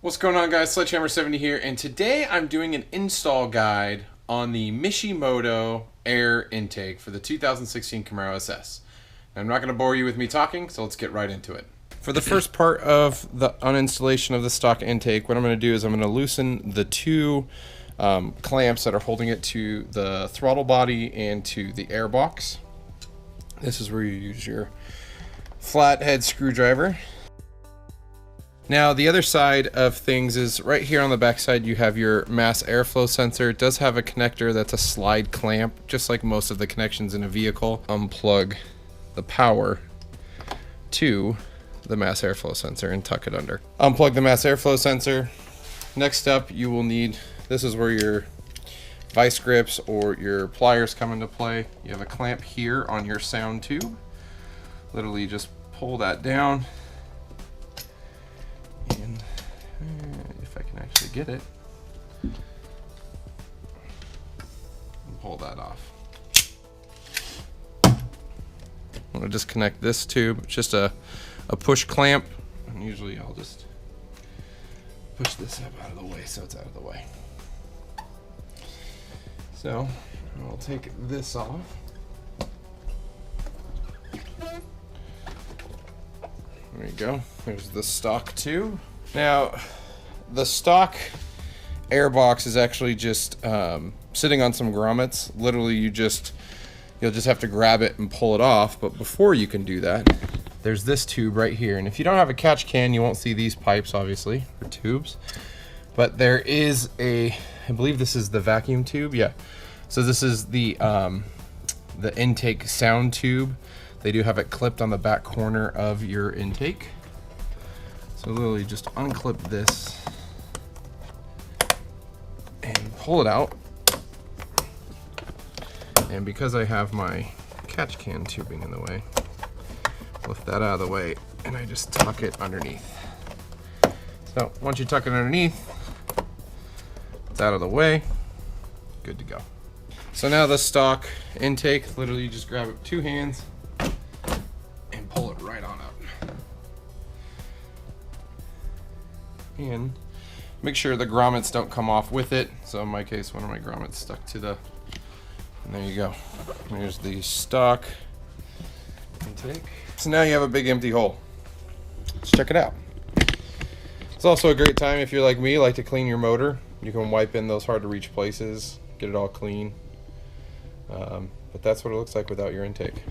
What's going on, guys? Sledgehammer70 here, and today I'm doing an install guide on the Mishimoto air intake for the 2016 Camaro SS. Now, I'm not going to bore you with me talking, so let's get right into it. For the first part of the uninstallation of the stock intake, what I'm going to do is I'm going to loosen the two clamps that are holding it to the throttle body and to the air box. This is where you use your flathead screwdriver. Now, the other side of things is right here on the back side, you have your mass airflow sensor. It does have a connector that's a slide clamp, just like most of the connections in a vehicle. Unplug the power to the mass airflow sensor and tuck it under. Unplug the mass airflow sensor. Next up, you will need, this is where your vice grips or your pliers come into play. You have a clamp here on your sound tube. Literally just pull that down. And if I can actually get it, pull that off. I'm going to disconnect this tube. It's just a push clamp, and usually I'll just push this up out of the way so it's out of the way. So I'll take this off. There you go. There's the stock tube. Now, the stock air box is actually just sitting on some grommets. Literally, you'll just have to grab it and pull it off. But before you can do that, there's this tube right here. And if you don't have a catch can, you won't see these pipes, obviously, or tubes. But there is I believe this is the vacuum tube. Yeah. So this is the intake sound tube. They do have it clipped on the back corner of your intake. So literally just unclip this and pull it out. And because I have my catch can tubing in the way, lift that out of the way and I just tuck it underneath. So once you tuck it underneath, it's out of the way, good to go. So now the stock intake, literally you just grab it with two hands, pull it right on up. And make sure the grommets don't come off with it. So in my case, one of my grommets stuck to the, and there you go. There's the stock intake. So now you have a big empty hole. Let's check it out. It's also a great time if you're like me, like to clean your motor. You can wipe in those hard to reach places, get it all clean. But that's what it looks like without your intake.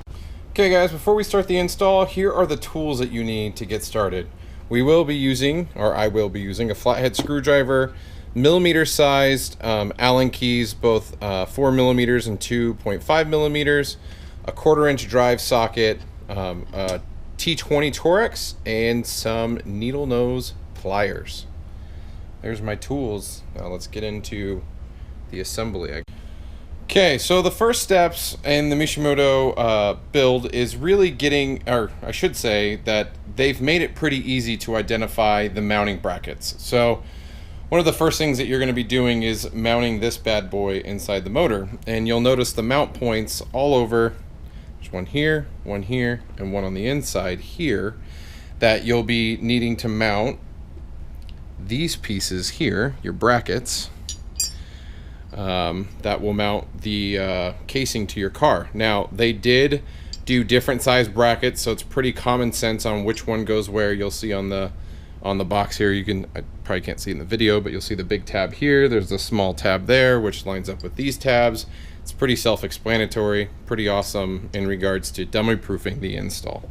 Okay guys, before we start the install, here are the tools that you need to get started. We will be using, or I will be using, a flathead screwdriver, millimeter sized Allen keys, both 4 millimeters and 2.5 millimeters, a 1/4 inch drive socket, a T20 Torx, and some needle nose pliers. There's my tools. Now let's get into the assembly. Okay, so the first steps in the Mishimoto build is really getting, or I should say that they've made it pretty easy to identify the mounting brackets. So one of the first things that you're going to be doing is mounting this bad boy inside the motor. And you'll notice the mount points all over. There's one here, and one on the inside here that you'll be needing to mount these pieces here, your brackets. That will mount the casing to your car. Now, they did do different size brackets, so it's pretty common sense on which one goes where. You'll see on the box here, I probably can't see it in the video, but you'll see the big tab here. There's a small tab there, which lines up with these tabs. It's pretty self-explanatory, pretty awesome in regards to dummy-proofing the install.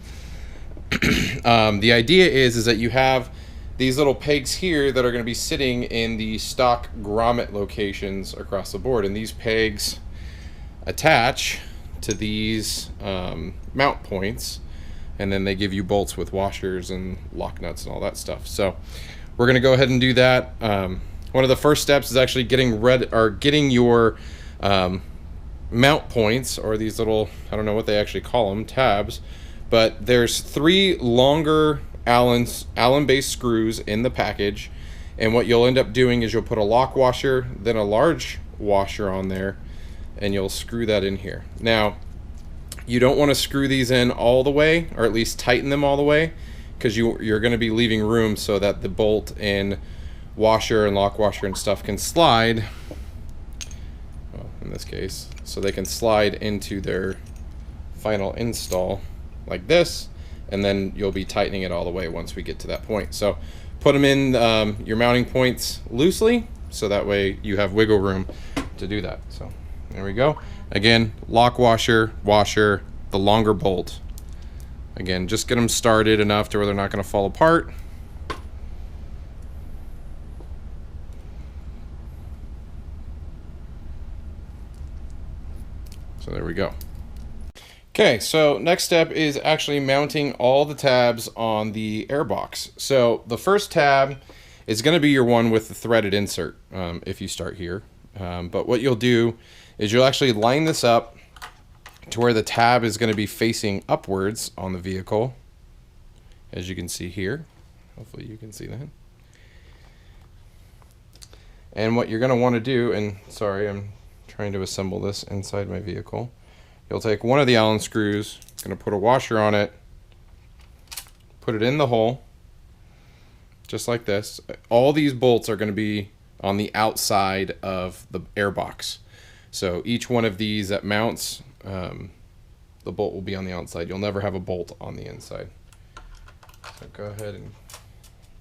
The idea is that you have these little pegs here that are going to be sitting in the stock grommet locations across the board, and these pegs attach to these mount points, and then they give you bolts with washers and lock nuts and all that stuff. So we're going to go ahead and do that. One of the first steps is actually getting your mount points, or these little, I don't know what they actually call them, tabs, but there's 3 longer Allen-based screws in the package, and what you'll end up doing is you'll put a lock washer, then a large washer on there, and you'll screw that in here. Now, you don't want to screw these in all the way, or at least tighten them all the way, because you're going to be leaving room so that the bolt and washer and lock washer and stuff can slide, well, in this case, so they can slide into their final install like this, and then you'll be tightening it all the way once we get to that point. So put them in your mounting points loosely, so that way you have wiggle room to do that. So there we go. Again, lock washer, washer, the longer bolt. Again, just get them started enough to where they're not going to fall apart. So there we go. Okay, so next step is actually mounting all the tabs on the airbox. So the first tab is going to be your one with the threaded insert if you start here. But what you'll do is you'll actually line this up to where the tab is going to be facing upwards on the vehicle, as you can see here. Hopefully you can see that. And what you're going to want to do, and sorry, I'm trying to assemble this inside my vehicle. You'll take one of the Allen screws, going to put a washer on it, put it in the hole, just like this. All these bolts are going to be on the outside of the airbox. So each one of these that mounts, the bolt will be on the outside. You'll never have a bolt on the inside. So go ahead and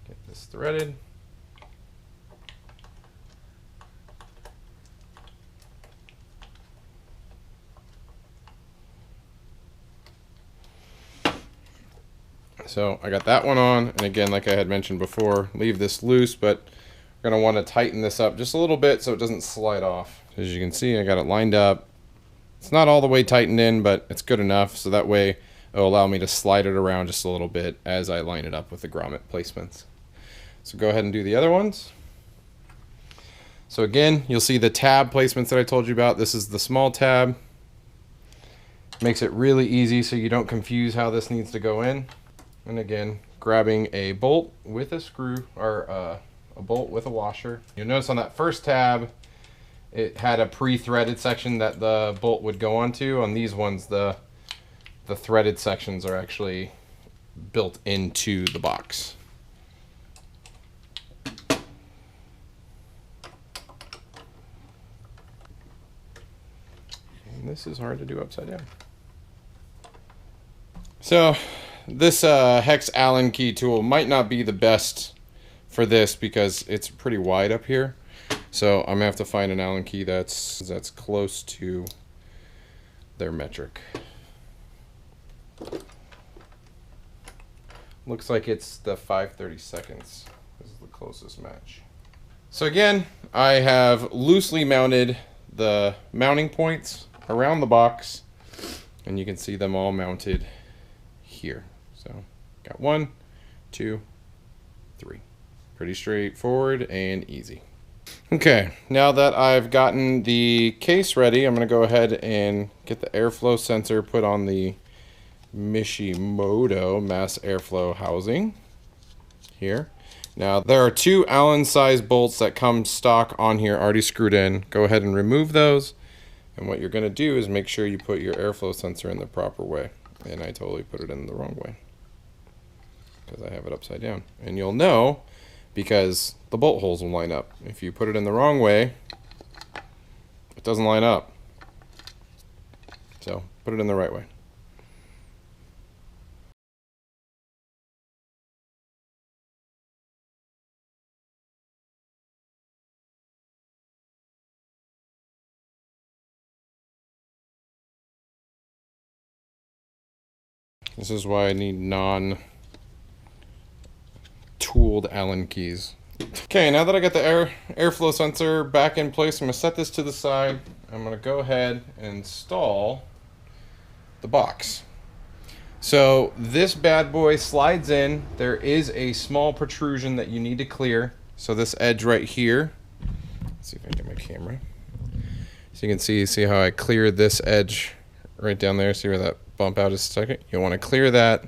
get this threaded. So I got that one on, and again, like I had mentioned before, leave this loose, but we're going to want to tighten this up just a little bit so it doesn't slide off. As you can see, I got it lined up. It's not all the way tightened in, but it's good enough, so that way it'll allow me to slide it around just a little bit as I line it up with the grommet placements. So go ahead and do the other ones. So again, you'll see the tab placements that I told you about. This is the small tab. Makes it really easy so you don't confuse how this needs to go in. And again, grabbing a bolt with a screw, or a bolt with a washer. You'll notice on that first tab, it had a pre-threaded section that the bolt would go onto. On these ones, the threaded sections are actually built into the box. And this is hard to do upside down. So this hex Allen key tool might not be the best for this because it's pretty wide up here. So I'm gonna have to find an Allen key that's close to their metric. Looks like it's the 5/32. This is the closest match. So again, I have loosely mounted the mounting points around the box, and you can see them all mounted here. So got 1, 2, 3. Pretty straightforward and easy. Okay, now that I've gotten the case ready, I'm going to go ahead and get the airflow sensor put on the Mishimoto mass airflow housing here. Now there are 2 Allen size bolts that come stock on here already screwed in. Go ahead and remove those, and what you're going to do is make sure you put your airflow sensor in the proper way. And I totally put it in the wrong way because I have it upside down. And you'll know because the bolt holes will line up. If you put it in the wrong way, it doesn't line up. So put it in the right way. This is why I need non-tooled Allen keys. Okay, now that I got the airflow sensor back in place, I'm going to set this to the side. I'm going to go ahead and install the box. So this bad boy slides in. There is a small protrusion that you need to clear. So this edge right here, let's see if I can get my camera. So you can see how I cleared this edge right down there. See where that bump out is stuck? You want to clear that,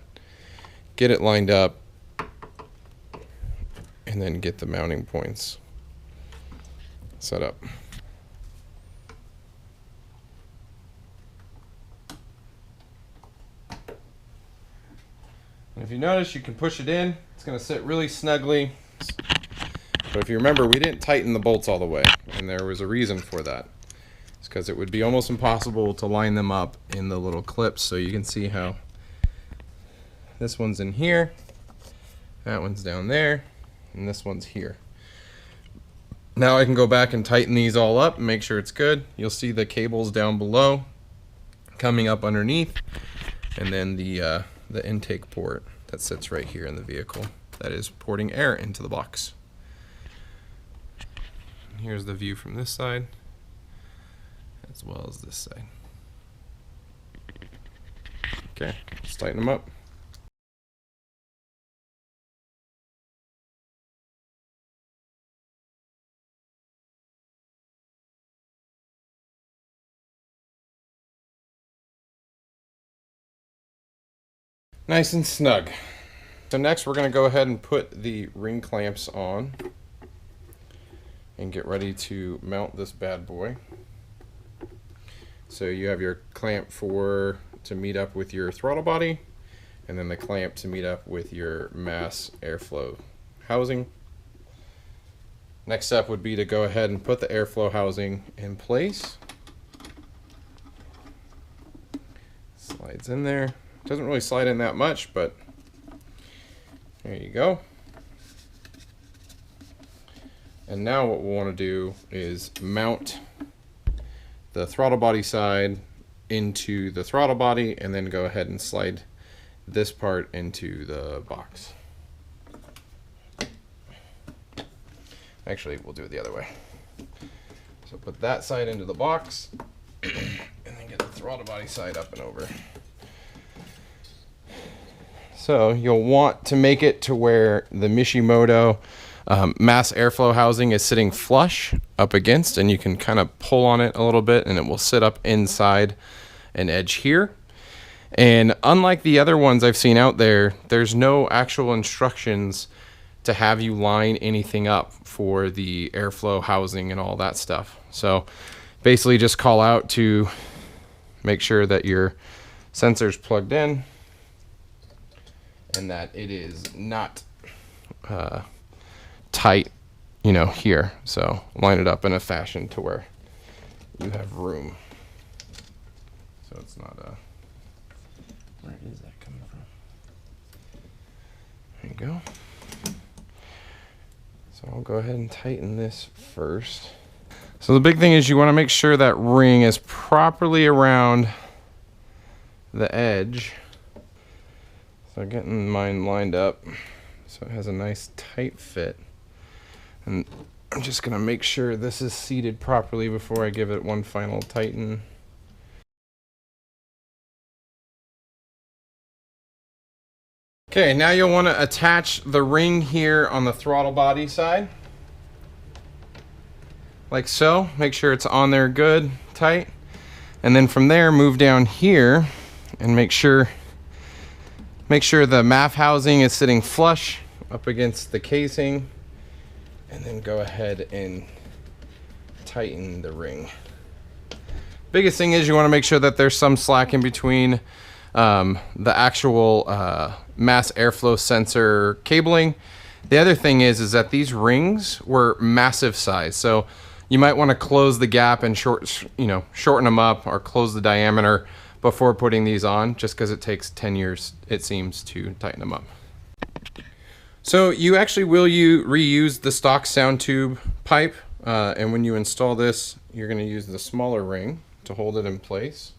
get it lined up, and then get the mounting points set up. And if you notice, you can push it in. It's going to sit really snugly. So if you remember, we didn't tighten the bolts all the way, and there was a reason for that. It's because it would be almost impossible to line them up in the little clips. So you can see how this one's in here, that one's down there, and this one's here. Now I can go back and tighten these all up and make sure it's good. You'll see the cables down below coming up underneath, and then the intake port that sits right here in the vehicle that is porting air into the box. And here's the view from this side as well as this side. Okay, let's tighten them up. Nice and snug. So next we're going to go ahead and put the ring clamps on and get ready to mount this bad boy. So you have your clamp to meet up with your throttle body, and then the clamp to meet up with your mass airflow housing. Next step would be to go ahead and put the airflow housing in place. Slides in there. Doesn't really slide in that much, but there you go. And now what we'll want to do is mount the throttle body side into the throttle body, and then go ahead and slide this part into the box. Actually, we'll do it the other way. So put that side into the box, and then get the throttle body side up and over. So you'll want to make it to where the Mishimoto mass airflow housing is sitting flush up against, and you can kind of pull on it a little bit and it will sit up inside an edge here. And unlike the other ones I've seen out there, there's no actual instructions to have you line anything up for the airflow housing and all that stuff. So basically just call out to make sure that your sensor's plugged in and that it is not tight, you know, here. So line it up in a fashion to where you have room. So it's not where is that coming from? There you go. So I'll go ahead and tighten this first. So the big thing is you want to make sure that ring is properly around the edge. So getting mine lined up so it has a nice tight fit. And I'm just going to make sure this is seated properly before I give it one final tighten. Okay, now you'll want to attach the ring here on the throttle body side. Like so. Make sure it's on there good, tight. And then from there, move down here and make sure the MAF housing is sitting flush up against the casing, and then go ahead and tighten the ring. Biggest thing is you want to make sure that there's some slack in between the actual mass airflow sensor cabling. The other thing is that these rings were massive size, so you might want to close the gap and shorten them up or close the diameter before putting these on, just because it takes 10 years, it seems, to tighten them up. So you actually will reuse the stock sound tube pipe, and when you install this, you're going to use the smaller ring to hold it in place.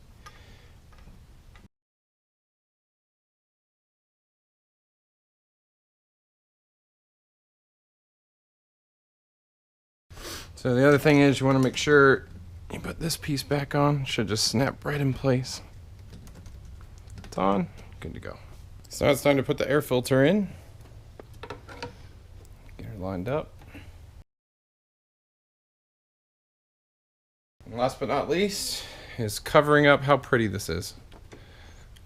So the other thing is you want to make sure you put this piece back on. Should just snap right in place. It's on, good to go. So now it's time to put the air filter in. Get her lined up. And last but not least is covering up how pretty this is.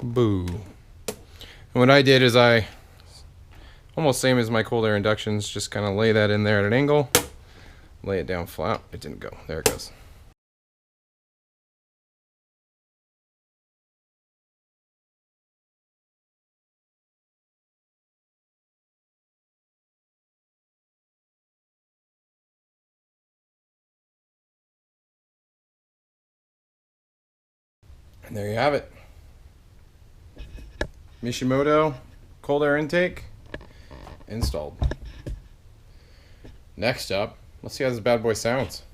Boo. And what I did is almost same as my cold air inductions, just kind of lay that in there at an angle, lay it down flat. It didn't go. There it goes. And there you have it. Mishimoto cold air intake installed. Next up, let's see how this bad boy sounds.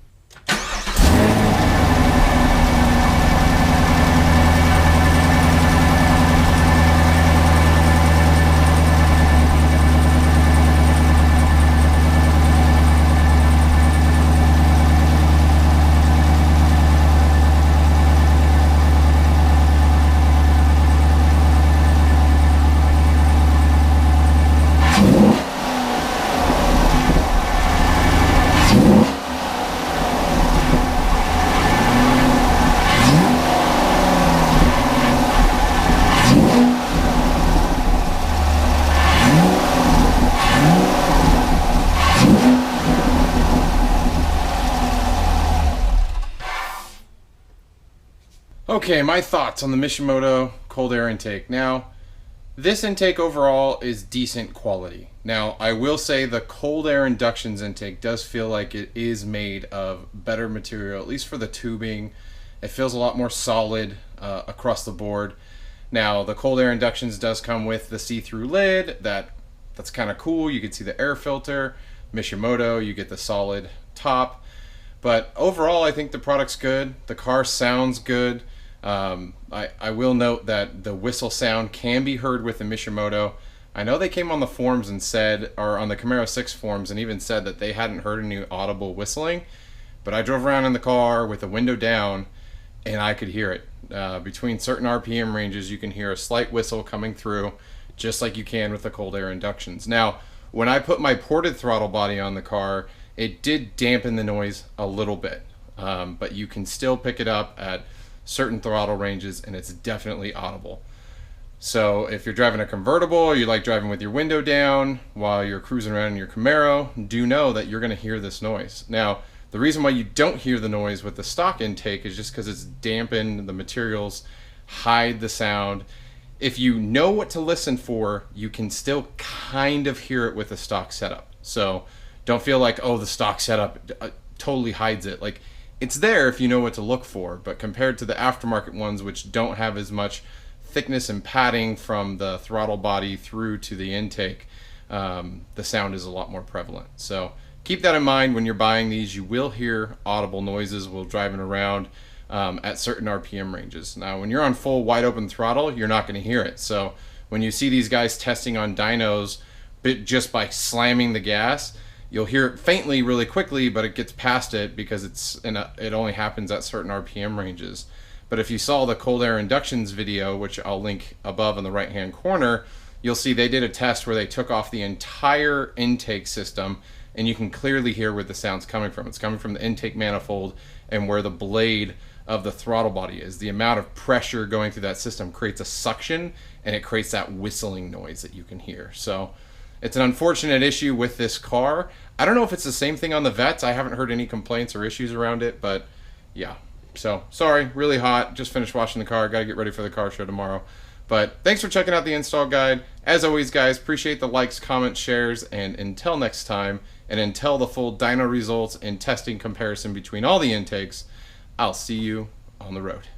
Okay, my thoughts on the Mishimoto cold air intake. Now, this intake overall is decent quality. Now, I will say the cold air inductions intake does feel like it is made of better material, at least for the tubing. It feels a lot more solid across the board. Now, the cold air inductions does come with the see-through lid. That's kind of cool. You can see the air filter. Mishimoto, you get the solid top. But overall, I think the product's good. The car sounds good. I will note that the whistle sound can be heard with the Mishimoto. I know they came on the forums and said, or on the Camaro 6 forums, and even said that they hadn't heard any audible whistling. But I drove around in the car with the window down, and I could hear it. Between certain RPM ranges, you can hear a slight whistle coming through, just like you can with the cold air inductions. Now, when I put my ported throttle body on the car, it did dampen the noise a little bit, but you can still pick it up at certain throttle ranges, and it's definitely audible. So if you're driving a convertible, or you like driving with your window down while you're cruising around in your Camaro, do know that you're going to hear this noise. Now, the reason why you don't hear the noise with the stock intake is just because it's dampened. The materials hide the sound. If you know what to listen for, you can still kind of hear it with the stock setup. So don't feel like, oh, the stock setup totally hides it. Like, it's there if you know what to look for, but compared to the aftermarket ones, which don't have as much thickness and padding from the throttle body through to the intake, the sound is a lot more prevalent. So keep that in mind when you're buying these. You will hear audible noises while driving around at certain RPM ranges. Now, when you're on full wide open throttle, you're not going to hear it. So when you see these guys testing on dynos just by slamming the gas, you'll hear it faintly really quickly, but it gets past it because it only happens at certain RPM ranges. But if you saw the cold air inductions video, which I'll link above in the right hand corner, you'll see they did a test where they took off the entire intake system, and you can clearly hear where the sound's coming from. It's coming from the intake manifold and where the blade of the throttle body is. The amount of pressure going through that system creates a suction, and it creates that whistling noise that you can hear. So it's an unfortunate issue with this car. I don't know if it's the same thing on the Vets. I haven't heard any complaints or issues around it, but yeah. So sorry, really hot. Just finished washing the car. Got to get ready for the car show tomorrow. But thanks for checking out the install guide. As always, guys, appreciate the likes, comments, shares, and until next time, and until the full dyno results and testing comparison between all the intakes, I'll see you on the road.